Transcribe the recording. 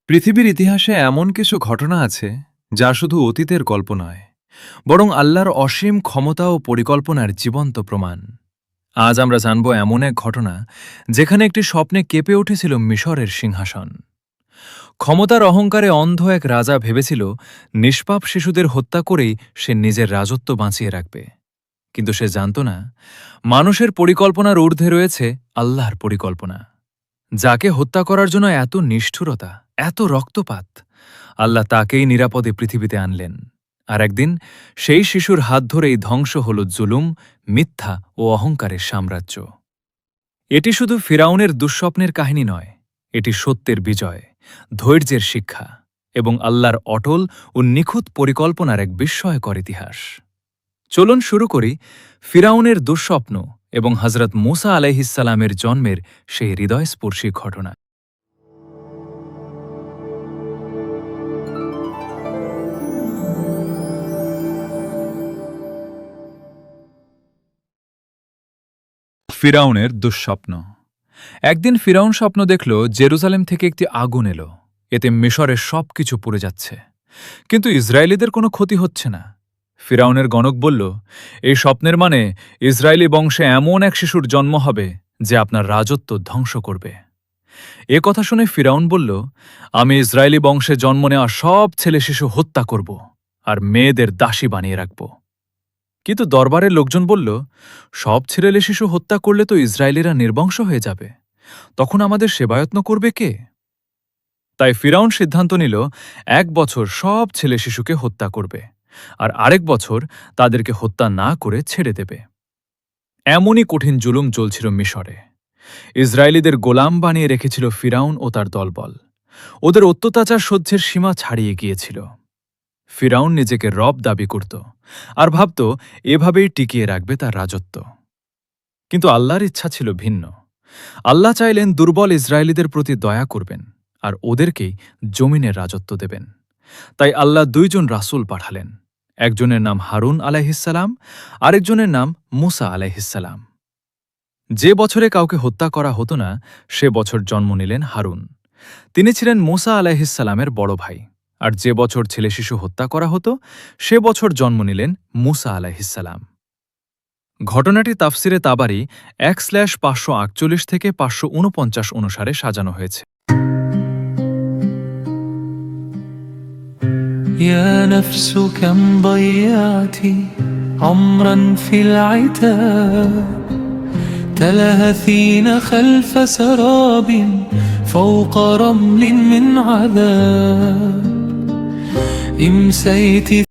পৃথিবীর ইতিহাসে এমন কিছু ঘটনা আছে যা শুধু অতীতের গল্প নয়, বরং আল্লাহর অসীম ক্ষমতা ও পরিকল্পনার জীবন্ত প্রমাণ। আজ আমরা জানব এমন এক ঘটনা যেখানে একটি স্বপ্নে কেঁপে উঠেছিল মিশরের সিংহাসন। ক্ষমতার অহংকারে অন্ধ এক রাজা ভেবেছিল নিষ্পাপ শিশুদের হত্যা করেই সে নিজের রাজত্ব বাঁচিয়ে রাখবে। কিন্তু সে জানত না, মানুষের পরিকল্পনার ঊর্ধ্বে রয়েছে আল্লাহর পরিকল্পনা। যাকে হত্যা করার জন্য এত নিষ্ঠুরতা, এত রক্তপাত, আল্লাহ তাকেই নিরাপদে পৃথিবীতে আনলেন। আর একদিন সেই শিশুর হাত ধরেই ধ্বংস হল জুলুম, মিথ্যা ও অহংকারের সাম্রাজ্য। এটি শুধু ফিরাউনের দুঃস্বপ্নের কাহিনী নয়, এটি সত্যের বিজয়, ধৈর্যের শিক্ষা এবং আল্লাহর অটল ও নিখুঁত পরিকল্পনার এক বিস্ময়কর ইতিহাস। চলুন শুরু করি ফিরাউনের দুঃস্বপ্ন এবং হযরত মূসা আলাইহিসসালামের জন্মের সেই হৃদয়স্পর্শী ঘটনা। ফিরাউনের দুঃস্বপ্ন। একদিন ফিরাউন স্বপ্ন দেখল জেরুজালেম থেকে একটি আগুন এলো। এতে মিশরের সবকিছু পুড়ে যাচ্ছে, কিন্তু ইসরায়েলিদের কোনো ক্ষতি হচ্ছে না। ফিরাউনের গণক বলল, এই স্বপ্নের মানে ইসরায়েলি বংশে এমন এক শিশুর জন্ম হবে যে আপনার রাজত্ব ধ্বংস করবে। এ কথা শুনে ফিরাউন বলল, আমি ইসরায়েলি বংশে জন্ম নেওয়া সব ছেলে শিশু হত্যা করব আর মেয়েদের দাসী বানিয়ে রাখব। কিন্তু দরবারের লোকজন বলল, সব ছেলে শিশু হত্যা করলে তো ইসরায়েলিরা নির্বংশ হয়ে যাবে, তখন আমাদের সেবায়ত্ন করবে কে? তাই ফিরাউন সিদ্ধান্ত নিল 1 বছর সব ছেলে শিশুকে হত্যা করবে আর আরেক বছর তাদেরকে হত্যা না করে ছেড়ে দেবে। এমনই কঠিন জুলুম চলছিল মিশরে। ইসরায়েলিদের গোলাম বানিয়ে রেখেছিল ফিরাউন ও তার দলবল। ওদের অত্যাচার সহ্যের সীমা ছাড়িয়ে গিয়েছিল। ফিরাউন নিজেকে রব দাবি করত আর ভাবত এভাবেই টিকিয়ে রাখবে তার রাজত্ব। কিন্তু আল্লাহর ইচ্ছা ছিল ভিন্ন। আল্লাহ চাইলেন দুর্বল ইসরায়েলিদের প্রতি দয়া করবেন আর ওদেরকেই জমিনের রাজত্ব দেবেন। তাই আল্লাহ 2 জন রাসূল পাঠালেন। একজনের নাম হারুন আলাইহিসসালাম, আরেকজনের নাম মূসা আলাইহিসসালাম। যে বছরে কাউকে হত্যা করা হতো না, সে বছর জন্ম নিলেন হারুন। তিনি ছিলেন মূসা আলাইহিসসালামের বড় ভাই। আর যে বছর ছেলে শিশু হত্যা করা হতো, সে বছর জন্ম নিলেন মূসা আলাইহিসসালাম। ঘটনাটি তাফসিরে তাবারি 1/548 থেকে 549 অনুসারে সাজানো হয়েছে। يا نفس كم ضيعت عمرا في العتاب تلهثين خلف سراب فوق رمل من عذاب امسيت